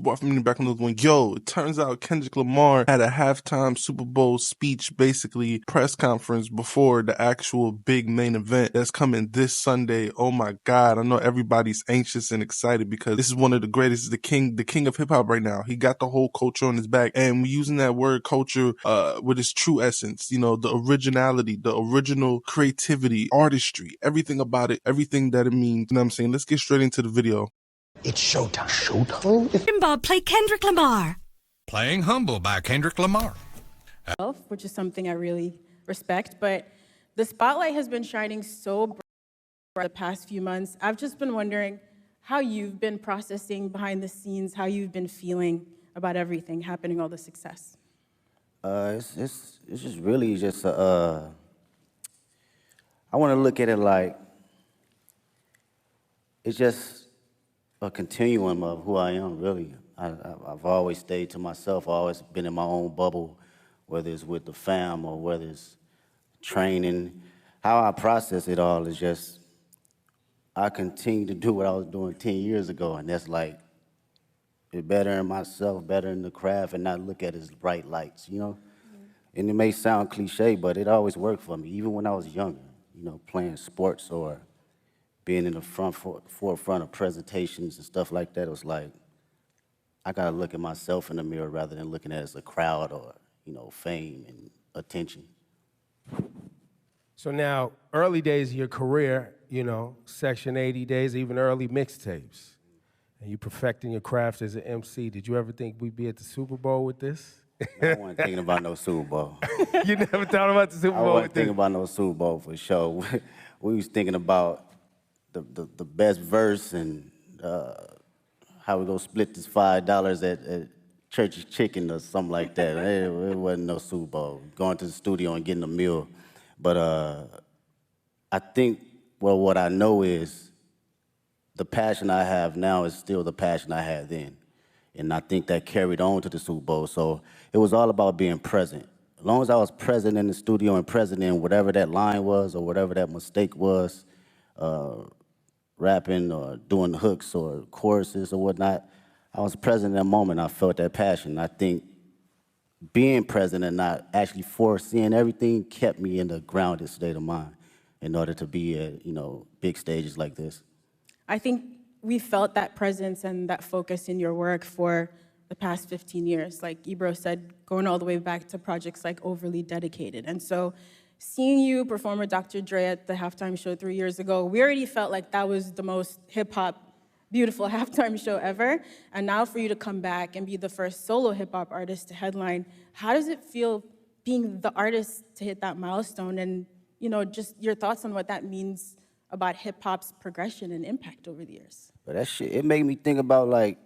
boy from the back on the one. Yo, it turns out Kendrick Lamar had a halftime Super Bowl speech, basically press conference before the actual big main event that's coming this Sunday. Oh my God. I know everybody's anxious and excited because this is one of the greatest, the king of hip hop right now. He got the whole culture on his back, and we're using that word culture, with its true essence, you know, the originality, the original creativity, artistry, everything about it, everything that it means. You know what I'm saying? Let's get straight into the video. It's showtime. Showtime? Bob, play Kendrick Lamar. Playing Humble by Kendrick Lamar. Which is something I really respect, but the spotlight has been shining so bright for the past few months. I've just been wondering how you've been processing behind the scenes, how you've been feeling about everything happening, all the success. It's just really just I want to look at it like it's just a continuum of who I am, really. I've always stayed to myself. I've always been in my own bubble, whether it's with the fam or whether it's training. How I process it all is just I continue to do what I was doing 10 years ago, and that's like be better in myself, better in the craft, and not look at it as bright lights, you know? Mm-hmm. And it may sound cliche, but it always worked for me, even when I was younger, you know, playing sports or being in the forefront of presentations and stuff like that. It was like, I gotta look at myself in the mirror rather than looking at it as a crowd or, you know, fame and attention. So now, early days of your career, you know, Section 80 days, even early mixtapes, and you perfecting your craft as an MC. Did you ever think we'd be at the Super Bowl with this? I wasn't thinking about no Super Bowl. You never thought about the Super Bowl I with wasn't this? thinking about no Super Bowl for sure. We was thinking about the best verse and how we gonna split this $5 at Church's Chicken or something like that. It wasn't no Super Bowl. Going to the studio and getting a meal. But I think, well, what I know is the passion I have now is still the passion I had then. And I think that carried on to the Super Bowl. So it was all about being present. As long as I was present in the studio and present in whatever that line was or whatever that mistake was, rapping or doing hooks or choruses or whatnot, I was present in that moment. I felt that passion. I think being present and not actually foreseeing everything kept me in the grounded state of mind in order to be at, you know, big stages like this. I think we felt that presence and that focus in your work for the past 15 years. Like Ebro said, going all the way back to projects like Overly Dedicated. And so seeing you perform with Dr. Dre at the halftime show 3 years ago, we already felt like that was the most hip-hop, beautiful halftime show ever. And now for you to come back and be the first solo hip-hop artist to headline, how does it feel being the artist to hit that milestone? And, you know, just your thoughts on what that means about hip-hop's progression and impact over the years. But that shit, it made me think about, like,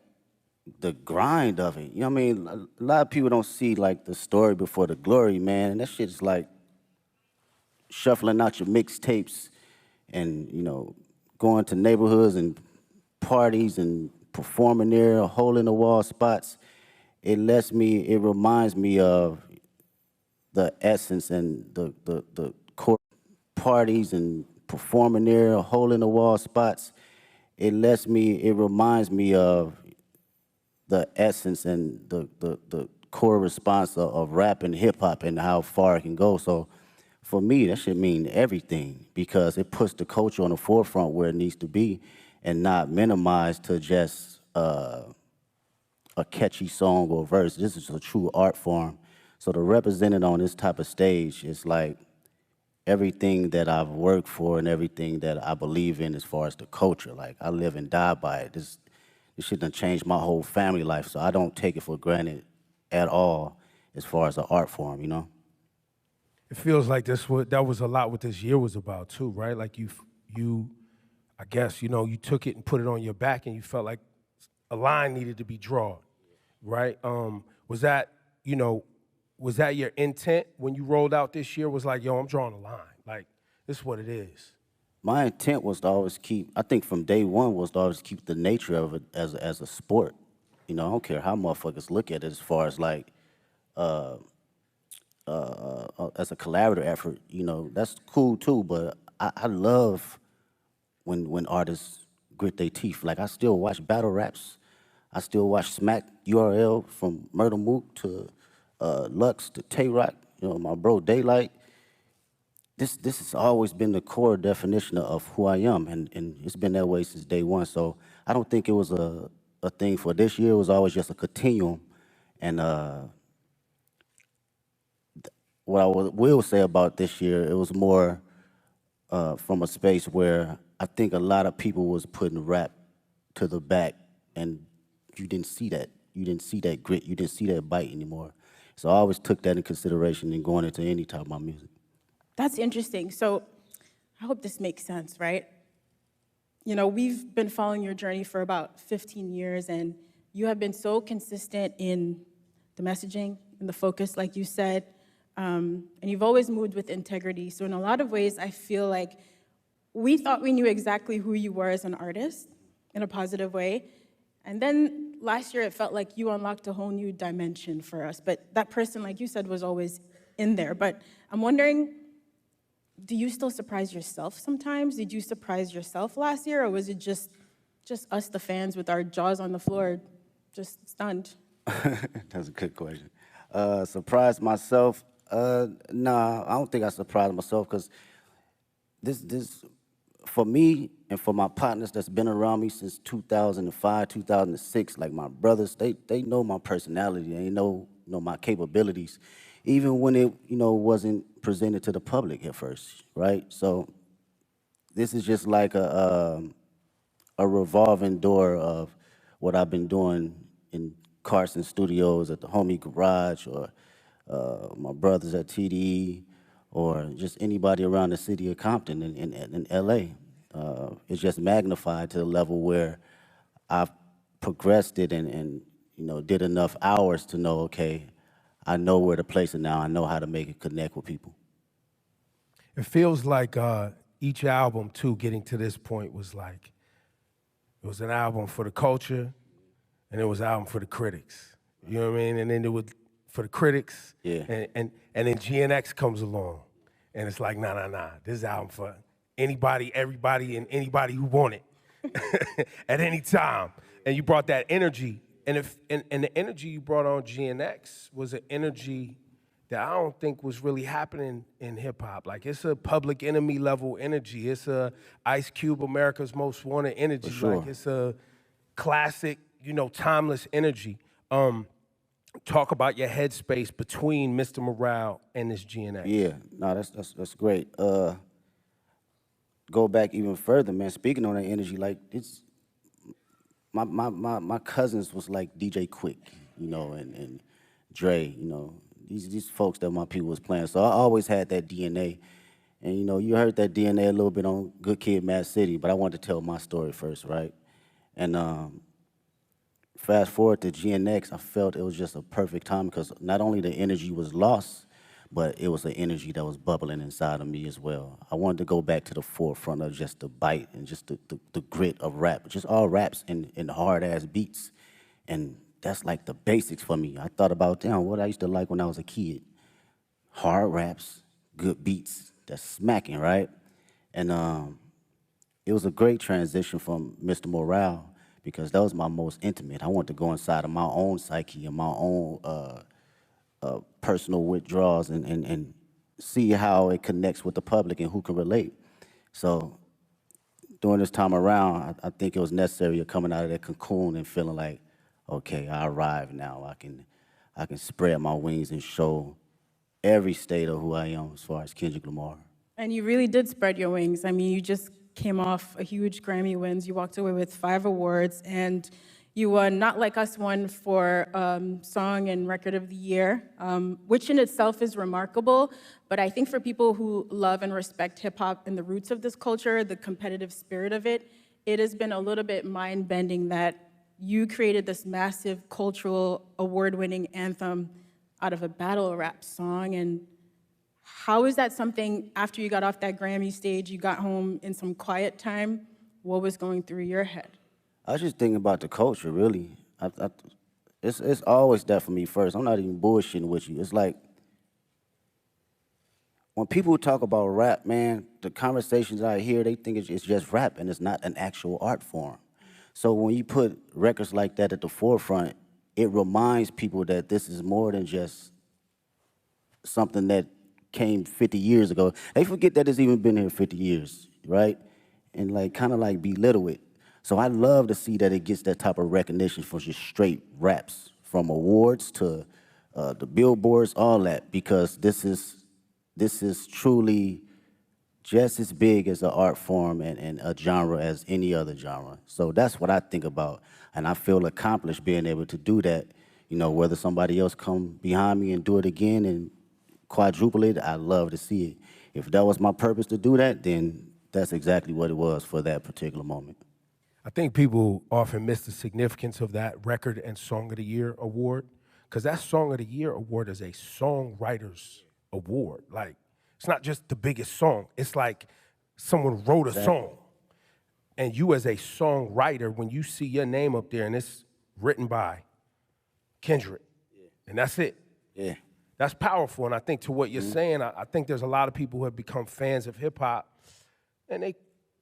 the grind of it. You know what I mean? A lot of people don't see, like, the story before the glory, man. And that shit is like shuffling out your mixtapes and, you know, going to neighborhoods and parties and performing there, hole-in-the-wall spots. It reminds me of the essence and the core parties and performing there, hole-in-the-wall spots. It reminds me of the essence and the core response of rap and hip-hop and how far it can go. So for me, that should mean everything because it puts the culture on the forefront where it needs to be and not minimized to just a catchy song or verse. This is a true art form. So to represent it on this type of stage is like everything that I've worked for and everything that I believe in as far as the culture. Like, I live and die by it. This shit done changed my whole family life, so I don't take it for granted at all as far as the art form, you know? It feels like that was a lot what this year was about too, right? Like you, I guess, you know, you took it and put it on your back and you felt like a line needed to be drawn, right? Was that your intent when you rolled out this year? Was like, yo, I'm drawing a line. Like, this is what it is. My intent was to always keep, I think from day one was to always keep the nature of it as a sport. You know, I don't care how motherfuckers look at it as far as like, as a collaborative effort, you know, that's cool too, but I love when artists grit their teeth. Like, I still watch battle raps. I still watch Smack URL from Murder Mook to Lux to Tay-Rock, my bro Daylight. This has always been the core definition of who I am, and it's been that way since day one. So I don't think it was a thing for this year. It was always just a continuum. And what I will say about this year, it was more from a space where I think a lot of people was putting rap to the back, and you didn't see that. You didn't see that grit. You didn't see that bite anymore. So I always took that in consideration in going into any type of my music. That's interesting. So I hope this makes sense, right? We've been following your journey for about 15 years, and you have been so consistent in the messaging and the focus, like you said, and you've always moved with integrity. So in a lot of ways, I feel like we thought we knew exactly who you were as an artist in a positive way. And then last year, it felt like you unlocked a whole new dimension for us. But that person, like you said, was always in there. But I'm wondering, do you still surprise yourself sometimes? Did you surprise yourself last year, or was it just us, the fans, with our jaws on the floor, just stunned? That's a good question. Surprise myself? Nah, I don't think I surprised myself, because this, for me and for my partners that's been around me since 2005, 2006, like my brothers, they know my personality, they know my capabilities, even when it wasn't presented to the public at first, right? So this is just like a revolving door of what I've been doing in Carson Studios, at the homie garage, or my brothers at TDE, or just anybody around the city of Compton in LA. It's just magnified to the level where I've progressed it and did enough hours to know, okay, I know where to place it now. I know how to make it connect with people. It feels like each album, too, getting to this point was like, it was an album for the culture, and it was an album for the critics. You know what I mean? And then it was for the critics, Yeah. and then GNX comes along, and it's like, nah. This is an album for anybody, everybody, and anybody who want it at any time. And you brought that energy, and the energy you brought on GNX was an energy that I don't think was really happening in hip hop. Like, it's a Public Enemy level energy. It's a Ice Cube, America's Most Wanted energy. For sure. Like, it's a classic, timeless energy. Talk about your headspace between Mr. Morale and this GNX. Yeah, no, that's great. Go back even further, man. Speaking on that energy, like, it's my cousins was like DJ Quick, and Dre, these folks that my people was playing. So I always had that DNA. And you heard that DNA a little bit on Good Kid, Mad City, but I wanted to tell my story first, right? And fast forward to GNX, I felt it was just a perfect time, because not only the energy was lost, but it was an energy that was bubbling inside of me as well. I wanted to go back to the forefront of just the bite and just the grit of rap, just all raps and hard-ass beats. And that's like the basics for me. I thought about, what I used to like when I was a kid. Hard raps, good beats, that's smacking, right? And it was a great transition from Mr. Morale, because that was my most intimate. I wanted to go inside of my own psyche and my own personal withdrawals and see how it connects with the public and who can relate. So during this time around, I think it was necessary of coming out of that cocoon and feeling like, okay, I arrived now. I can spread my wings and show every state of who I am as far as Kendrick Lamar. And you really did spread your wings. I mean, you just came off a huge Grammy wins. You walked away with 5 awards, and you won Not Like Us won for Song and Record of the Year, which in itself is remarkable. But I think for people who love and respect hip-hop and the roots of this culture, the competitive spirit of it, it has been a little bit mind-bending that you created this massive cultural award-winning anthem out of a battle rap song. And how is that something, after you got off that Grammy stage, you got home in some quiet time, what was going through your head? I was just thinking about the culture, really. It's always that for me first. I'm not even bullshitting with you. It's like, when people talk about rap, man, the conversations I hear, they think it's just rap, and it's not an actual art form. So when you put records like that at the forefront, it reminds people that this is more than just something that came 50 years ago. They forget that it's even been here 50 years, right? And like kind of like belittle it. So I love to see that it gets that type of recognition for just straight raps, from awards to the billboards, all that, because this is truly just as big as an art form and a genre as any other genre. So that's what I think about, and I feel accomplished being able to do that. You know, whether somebody else come behind me and do it again and quadruple it, I love to see it. If that was my purpose to do that, then that's exactly what it was for that particular moment. I think people often miss the significance of that Record and Song of the Year award, because that Song of the Year award is a songwriter's award. Like, it's not just the biggest song. It's like someone wrote a song. And you as a songwriter, when you see your name up there and it's written by Kendrick, and that's it. Yeah. That's powerful. And I think to what you're saying, I think there's a lot of people who have become fans of hip hop, and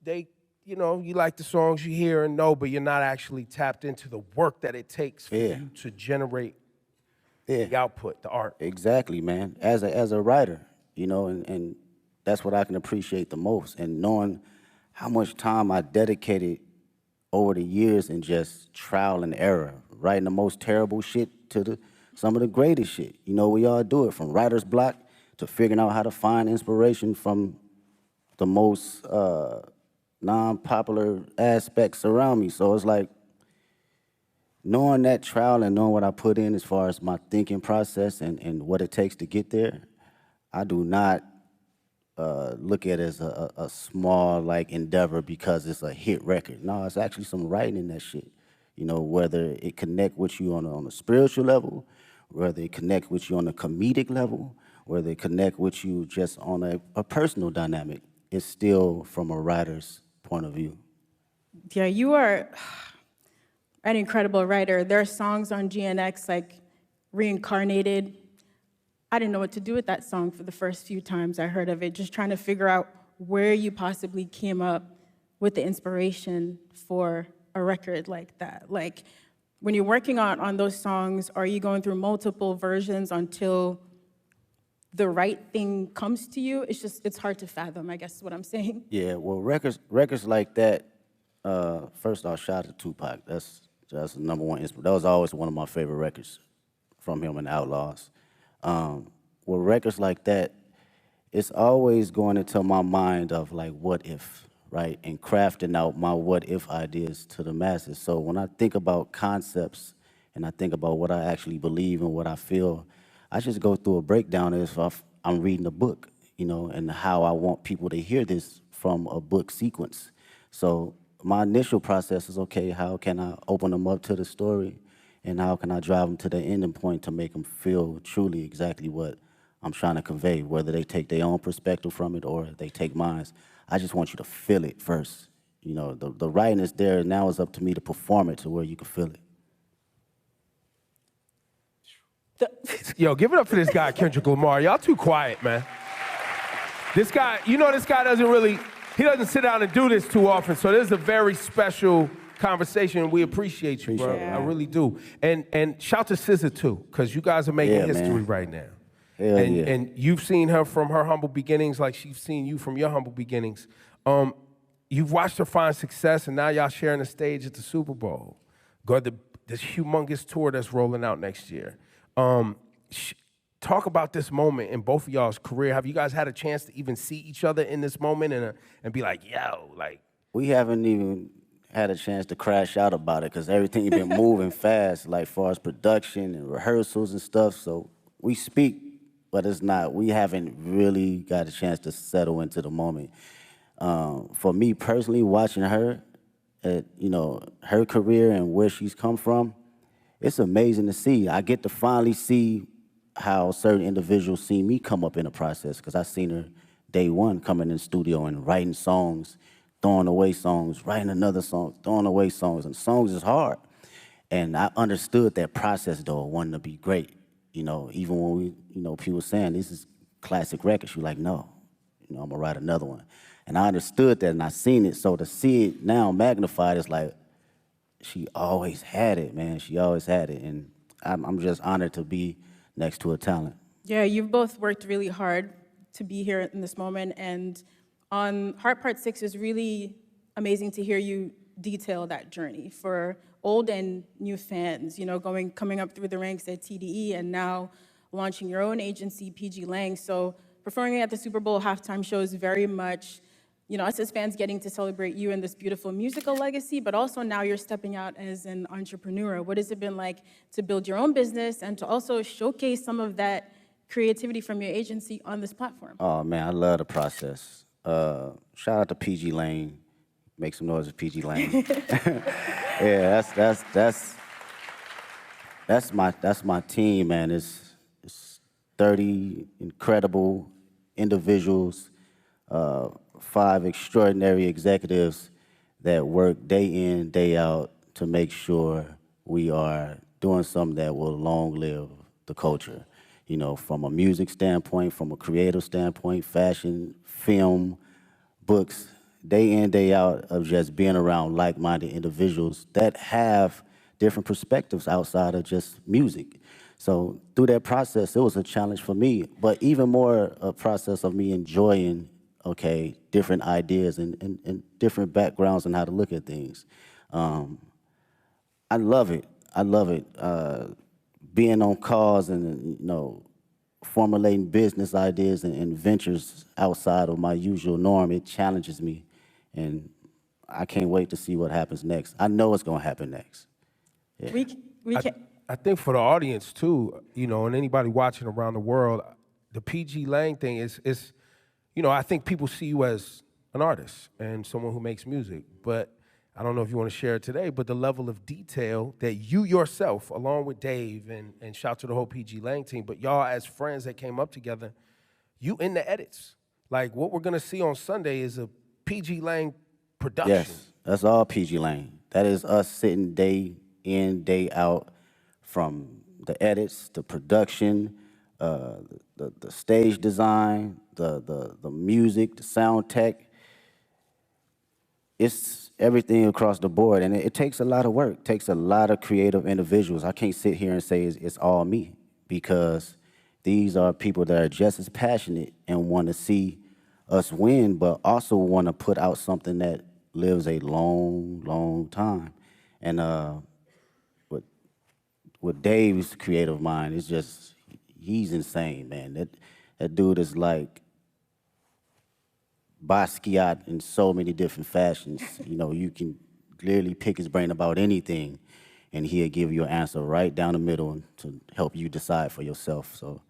they you know, you like the songs you hear and know, but you're not actually tapped into the work that it takes for you to generate the output, the art. Exactly, man. As a writer, you know, and that's what I can appreciate the most. And knowing how much time I dedicated over the years in just trial and error, writing the most terrible shit to some of the greatest shit. You know, we all do it, from writer's block to figuring out how to find inspiration from the most non-popular aspects around me. So it's like, knowing that trial and knowing what I put in as far as my thinking process and what it takes to get there, I do not look at it as a small like endeavor because it's a hit record. No, it's actually some writing in that shit. You know, whether it connect with you on a spiritual level, whether it connect with you on a comedic level, whether it connect with you just on a personal dynamic, it's still from a writer's point of view. Yeah, you are an incredible writer. There are songs on GNX like Reincarnated. I didn't know what to do with that song for the first few times I heard of it, just trying to figure out where you possibly came up with the inspiration for a record like that. Like, when you're working on those songs, are you going through multiple versions until the right thing comes to you? It's hard to fathom, I guess is what I'm saying. Yeah, well, records like that, first off, shout out to Tupac. That's the number one inspiration. That was always one of my favorite records from him and the Outlaws. With records like that, it's always going into my mind of like, what if, right? And crafting out my what if ideas to the masses. So when I think about concepts and I think about what I actually believe and what I feel, I just go through a breakdown as if I'm reading a book, you know, and how I want people to hear this from a book sequence. So my initial process is, okay, how can I open them up to the story, and how can I drive them to the ending point to make them feel truly exactly what I'm trying to convey, whether they take their own perspective from it or they take mine. I just want you to feel it first. You know, the writing is there, and now it's up to me to perform it to where you can feel it. Yo, give it up for this guy, Kendrick Lamar. Y'all too quiet, man. This guy, you know, this guy he doesn't sit down and do this too often, so this is a very special conversation. We appreciate you, bro. I really do. And shout to SZA too, because you guys are making history right now. Hell yeah. And you've seen her from her humble beginnings like she's seen you from your humble beginnings. You've watched her find success, and now y'all sharing the stage at the Super Bowl. This humongous tour that's rolling out next year. Talk about this moment in both of y'all's career. Have you guys had a chance to even see each other in this moment and be like, yo, like? We haven't even had a chance to crash out about it because everything been moving fast, like far as production and rehearsals and stuff. So we speak, but we haven't really got a chance to settle into the moment. For me personally, watching her, you know, her career and where she's come from, it's amazing to see. I get to finally see how certain individuals see me come up in the process, because I seen her day one coming in the studio and writing songs, throwing away songs, writing another song, throwing away songs, and songs is hard. And I understood that process, though, wanting to be great. You know, even when you know, people saying, this is classic records, you're like, no, you know, I'm gonna write another one. And I understood that and I seen it, so to see it now magnified is like, she always had it, man. She always had it, and I'm just honored to be next to a talent. Yeah, you've both worked really hard to be here in this moment, and on Heart Part 6 is really amazing to hear you detail that journey for old and new fans, you know, coming up through the ranks at TDE and now launching your own agency, PG Lang. So performing at the Super Bowl halftime show is very much, you know, us as fans getting to celebrate you and this beautiful musical legacy, but also now you're stepping out as an entrepreneur. What has it been like to build your own business and to also showcase some of that creativity from your agency on this platform? Oh man, I love the process. Shout out to PG Lang. Make some noise with PG Lang. Yeah, that's my team, man. It's 30 incredible individuals, 5 extraordinary executives that work day in, day out to make sure we are doing something that will long live the culture. You know, from a music standpoint, from a creative standpoint, fashion, film, books, day in, day out of just being around like-minded individuals that have different perspectives outside of just music. So through that process, it was a challenge for me, but even more a process of me enjoying, okay, different ideas and different backgrounds and how to look at things. I love it. I love it. Being on calls and, you know, formulating business ideas and ventures outside of my usual norm, it challenges me. And I can't wait to see what happens next. I know it's going to happen next. Yeah. We can. I think for the audience too, you know, and anybody watching around the world, the PG Lang thing is, you know, I think people see you as an artist and someone who makes music, but I don't know if you want to share it today, but the level of detail that you yourself, along with Dave and shout to the whole PG Lang team, but y'all as friends that came up together, you in the edits. Like what we're gonna see on Sunday is a PG Lang production. Yes, that's all PG Lang. That is us sitting day in, day out, from the edits, the production, the stage design, the music, the sound tech. It's everything across the board, and it takes a lot of work. It takes a lot of creative individuals. I can't sit here and say it's all me, because these are people that are just as passionate and want to see us win, but also want to put out something that lives a long, long time. And with Dave's creative mind, it's just, he's insane, man. That dude is like Basquiat in so many different fashions. You know, you can clearly pick his brain about anything, and he'll give you an answer right down the middle to help you decide for yourself. So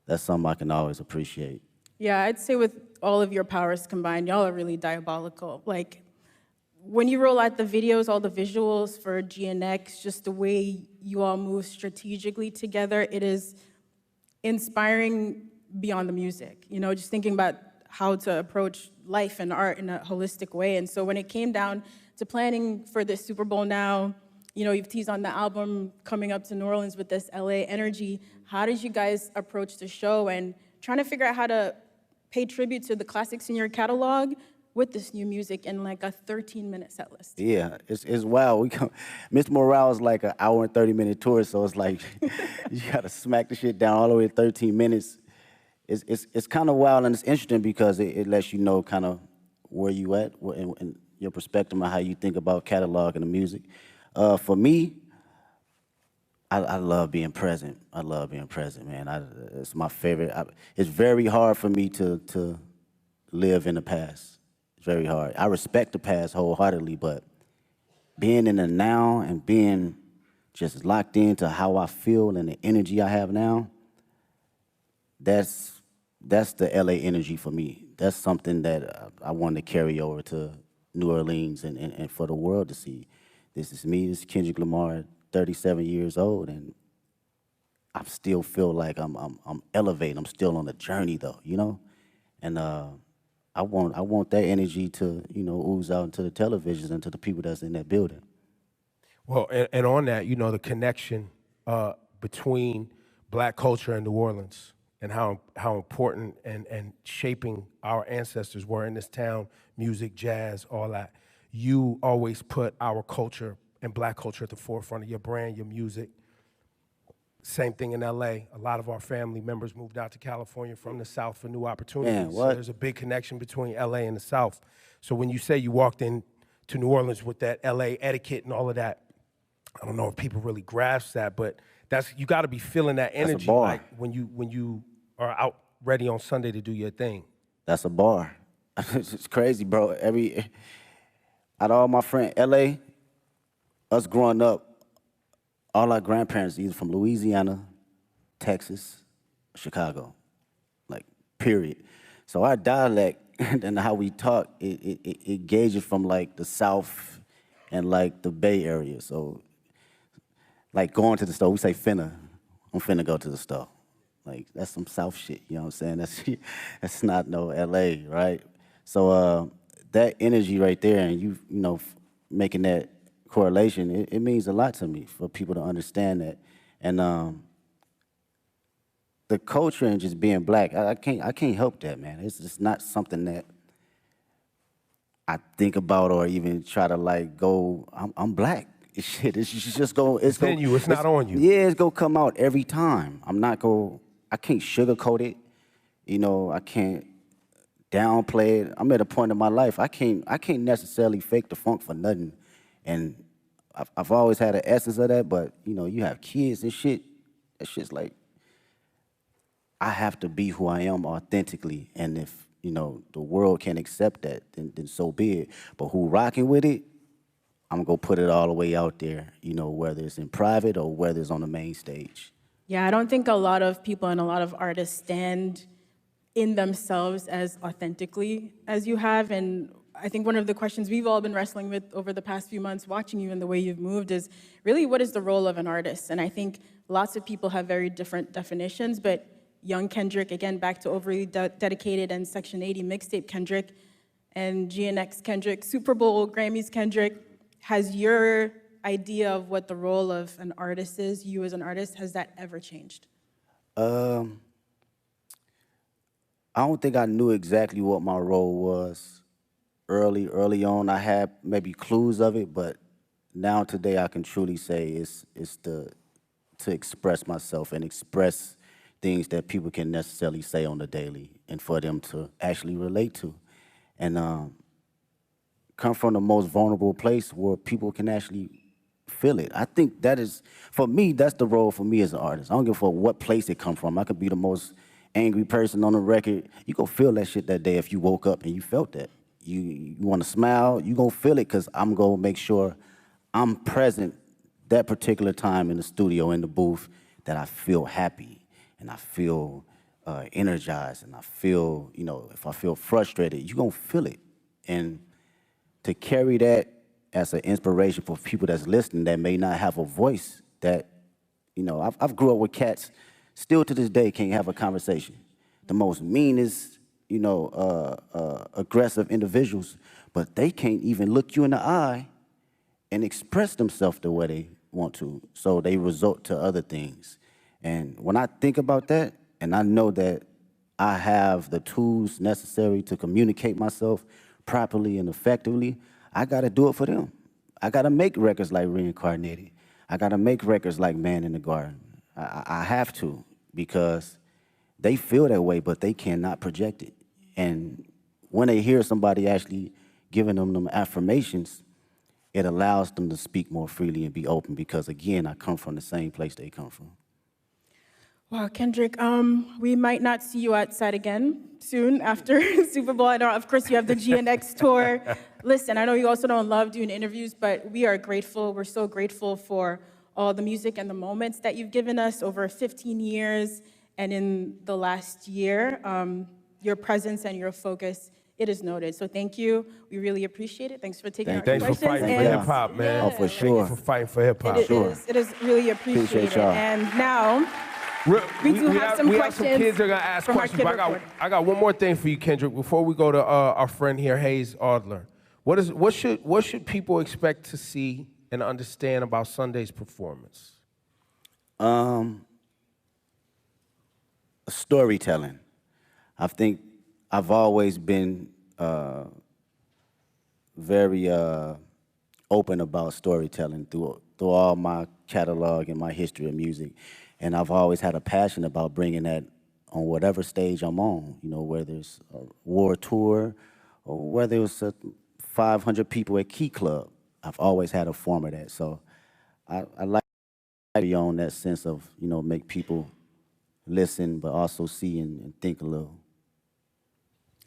that's something I can always appreciate. Yeah, I'd say with all of your powers combined, y'all are really diabolical. Like, when you roll out the videos, all the visuals for GNX, just the way you all move strategically together, it is inspiring beyond the music. You know, just thinking about how to approach life and art in a holistic way. And so when it came down to planning for this Super Bowl now, you know, you've teased on the album coming up to New Orleans with this LA energy. How did you guys approach the show and trying to figure out how to pay tribute to the classics in your catalog with this new music in like a 13-minute set list? Yeah, it's wild. Mr. Morale's like an hour and 30-minute tour, so it's like you gotta smack the shit down all the way to 13 minutes. It's kind of wild, and it's interesting because it lets you know kind of where you at and your perspective on how you think about catalog and the music. For me, I love being present. I love being present, man. It's my favorite. It's very hard for me to live in the past. It's very hard. I respect the past wholeheartedly, but being in the now and being just locked into how I feel and the energy I have now, that's the LA energy for me. That's something that I want to carry over to New Orleans and for the world to see. This is me, this is Kendrick Lamar, 37 years old, and I still feel like I'm elevating. I'm still on the journey though, you know? And I want that energy to, you know, ooze out into the televisions and to the people that's in that building. Well, and on that, you know, the connection between black culture and New Orleans and how important and shaping our ancestors were in this town, music, jazz, all that. You always put our culture and black culture at the forefront of your brand, your music. Same thing in LA. A lot of our family members moved out to California from the South for new opportunities. Man, so there's a big connection between LA and the South. So when you say you walked in to New Orleans with that LA etiquette and all of that, I don't know if people really grasp that, but you got to be feeling that energy like when you are out ready on Sunday to do your thing. That's a bar. It's crazy, bro. Out of all my friends, LA, us growing up, all our grandparents either from Louisiana, Texas, Chicago, like, period. So our dialect and how we talk, it gauges from, like, the South and, like, the Bay Area. So, like, going to the store, we say finna. I'm finna go to the store. Like, that's some South shit, you know what I'm saying? That's not no LA, right? So that energy right there and you know, making that correlation, it means a lot to me for people to understand that. And the culture and just being black, I can't help that, man. It's just not something that I think about or even try to like go, I'm black. Shit, it's just go. It's in you, it's not on you. Yeah, it's gonna come out every time. I can't sugarcoat it. You know, I can't downplay it. I'm at a point in my life, I can't necessarily fake the funk for nothing. And I've always had an essence of that, but you know, you have kids and shit, that shit's like, I have to be who I am authentically. And if, you know, the world can't accept that, then so be it. But who rocking with it, I'm gonna put it all the way out there, you know, whether it's in private or whether it's on the main stage. Yeah, I don't think a lot of people and a lot of artists stand in themselves as authentically as you have. And I think one of the questions we've all been wrestling with over the past few months, watching you and the way you've moved, is really what is the role of an artist? And I think lots of people have very different definitions, but young Kendrick, again, back to overly dedicated and Section 80 mixtape Kendrick, and GNX Kendrick, Super Bowl, Grammys Kendrick, has your idea of what the role of an artist is, you as an artist, has that ever changed? I don't think I knew exactly what my role was early on. I had maybe clues of it, but now today I can truly say it's to express myself and express things that people can necessarily say on the daily and for them to actually relate to. And come from the most vulnerable place where people can actually feel it. I think that is, for me, that's the role for me as an artist. I don't give a fuck what place it come from. I could be the most angry person on the record. You gonna feel that shit that day if you woke up and you felt that. You wanna smile, you gonna feel it, because I'm gonna make sure I'm present that particular time in the studio, in the booth, that I feel happy and I feel energized and I feel, you know, if I feel frustrated, you gonna feel it. And to carry that as an inspiration for people that's listening that may not have a voice, that, you know, I've grew up with cats, still to this day can't have a conversation. The most meanest, you know, aggressive individuals, but they can't even look you in the eye and express themselves the way they want to, so they resort to other things. And when I think about that, and I know that I have the tools necessary to communicate myself properly and effectively, I gotta do it for them. I gotta make records like Reincarnated. I gotta make records like Man in the Garden. I have to, because they feel that way, but they cannot project it. And when they hear somebody actually giving them affirmations, it allows them to speak more freely and be open, because again, I come from the same place they come from. Wow, Kendrick, we might not see you outside again soon after Super Bowl. I know, of course, you have the GNX tour. Listen, I know you also don't love doing interviews, but we are grateful. We're so grateful for all the music and the moments that you've given us over 15 years. And in the last year, your presence and your focus, it is noted. So thank you. We really appreciate it. Thanks for taking our questions. Thanks for fighting for hip-hop, man. Oh, for sure. Thank you for fighting for hip-hop. It is really appreciated. Appreciate y'all. And now, we have some kids that are gonna ask from our questions. kid But I got one more thing for you, Kendrick. Before we go to our friend here, Hayes Adler, what should people expect to see and understand about Sunday's performance? Storytelling. I think I've always been very open about storytelling through all my catalog and my history of music. And I've always had a passion about bringing that on whatever stage I'm on, you know, whether it's a war tour or whether it's 500 people at Key Club. I've always had a form of that. So I like to be on that sense of, you know, make people listen, but also see and think a little.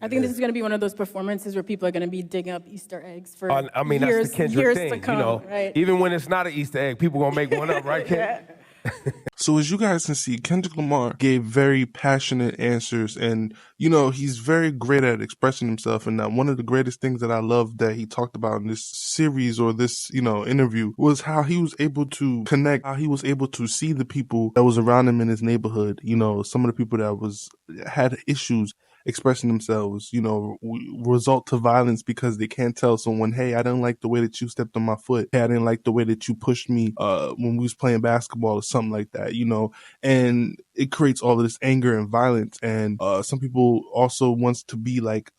I think this is going to be one of those performances where people are going to be digging up Easter eggs for I mean, years, that's the Kendrick years thing, to come, you know. right? Even when it's not an Easter egg, people gonna make one up, right, Ken? So as you guys can see, Kendrick Lamar gave very passionate answers, and you know he's very great at expressing himself. And one of the greatest things that I love that he talked about in this series or this interview was how he was able to connect, how he was able to see the people that was around him in his neighborhood. You know, some of the people that had issues expressing themselves, you know, result to violence because they can't tell someone, hey, I didn't like the way that you stepped on my foot. Hey, I didn't like the way that you pushed me when we was playing basketball or something like that, you know, and it creates all of this anger and violence. And some people also wants to be like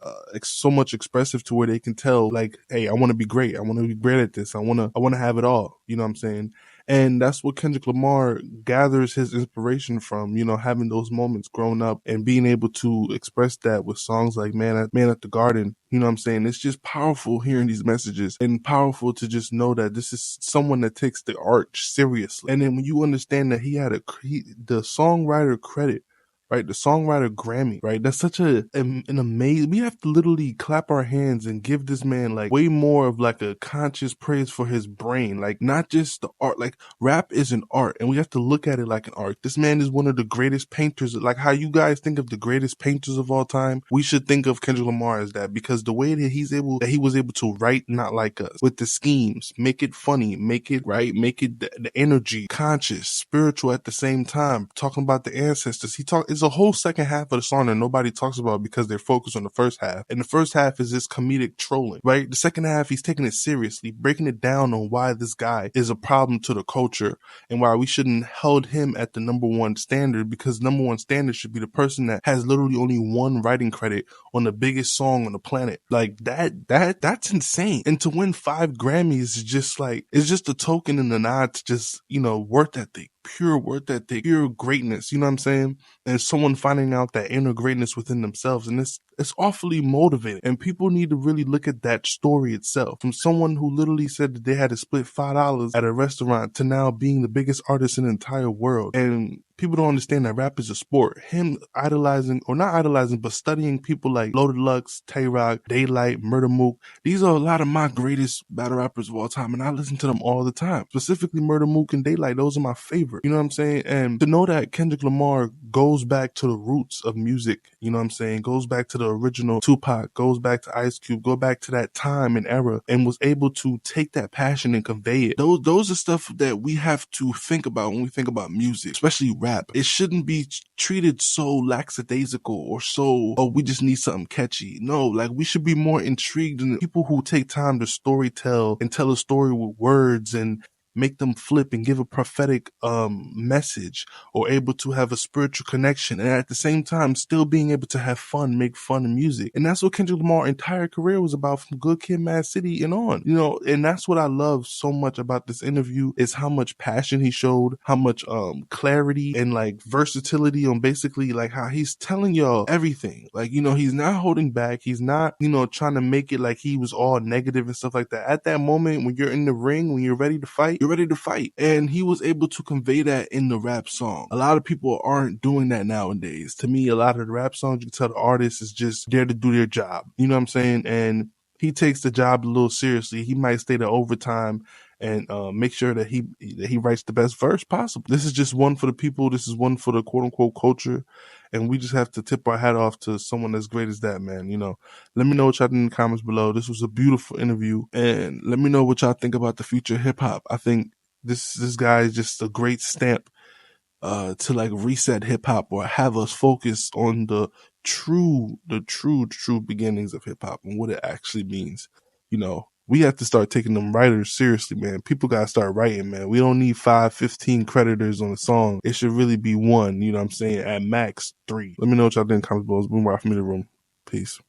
so much expressive to where they can tell like, hey, I want to be great. I want to be great at this. I want to have it all. You know what I'm saying? And that's what Kendrick Lamar gathers his inspiration from, you know, having those moments growing up and being able to express that with songs like Man at the Garden. You know what I'm saying? It's just powerful hearing these messages and powerful to just know that this is someone that takes the art seriously. And then when you understand that he had the songwriter credit, right? The songwriter Grammy, right? That's such an amazing, we have to literally clap our hands and give this man like way more of like a conscious praise for his brain. Like not just the art, like rap is an art and we have to look at it like an art. This man is one of the greatest painters. Like how you guys think of the greatest painters of all time, we should think of Kendrick Lamar as that, because the way that he was able to write Not Like Us with the schemes, make it funny, make it right, make it the energy, conscious, spiritual at the same time, talking about the ancestors. It's a whole second half of the song that nobody talks about because they're focused on the first half. And the first half is this comedic trolling, right? The second half, he's taking it seriously, breaking it down on why this guy is a problem to the culture and why we shouldn't hold him at the number one standard, because number one standard should be the person that has literally only one writing credit on the biggest song on the planet. Like that's insane. And to win 5 Grammys is just like, it's just a token and a nod to just, you know, worth ethic, pure worth ethic, pure greatness. You know what I'm saying? And someone finding out that inner greatness within themselves. And it's awfully motivating. And people need to really look at that story itself. From someone who literally said that they had to split $5 at a restaurant to now being the biggest artist in the entire world. And people don't understand that rap is a sport. Him idolizing, or not idolizing, but studying people like Loaded Lux, Tay Rock, Daylight, Murder Mook. These are a lot of my greatest battle rappers of all time, and I listen to them all the time. Specifically Murder Mook and Daylight, those are my favorite. You know what I'm saying? And to know that Kendrick Lamar goes back to the roots of music, you know what I'm saying? Goes back to the original Tupac, goes back to Ice Cube, go back to that time and era, and was able to take that passion and convey it. Those are stuff that we have to think about when we think about music, especially rap. It shouldn't be treated so lackadaisical or so, oh, we just need something catchy. No, like we should be more intrigued in the people who take time to storytell and tell a story with words and make them flip and give a prophetic message, or able to have a spiritual connection, and at the same time still being able to have fun, make fun of music. And that's what Kendrick Lamar's entire career was about, from Good Kid, Mad City and on, you know. And that's what I love so much about this interview, is how much passion he showed, how much clarity and like versatility on basically like how he's telling y'all everything. Like, you know, he's not holding back, he's not, you know, trying to make it like he was all negative and stuff like that. At that moment when you're in the ring, when you're ready to fight, you're ready to fight. And he was able to convey that in the rap song. A lot of people aren't doing that nowadays. To me, a lot of the rap songs, you can tell the artist is just there to do their job. You know what I'm saying? And he takes the job a little seriously. He might stay to overtime and make sure that he writes the best verse possible. This is just one for the people. This is one for the quote unquote culture. And we just have to tip our hat off to someone as great as that, man. You know, let me know what y'all think in the comments below. This was a beautiful interview, and let me know what y'all think about the future of hip hop. I think this guy is just a great stamp to like reset hip hop, or have us focus on the true beginnings of hip hop and what it actually means. You know, we have to start taking them writers seriously, man. People gotta start writing, man. We don't need 5-15 creditors on a song. It should really be one, you know what I'm saying? At max 3. Let me know what y'all think in the comments below. It's been right from me in the room. Peace.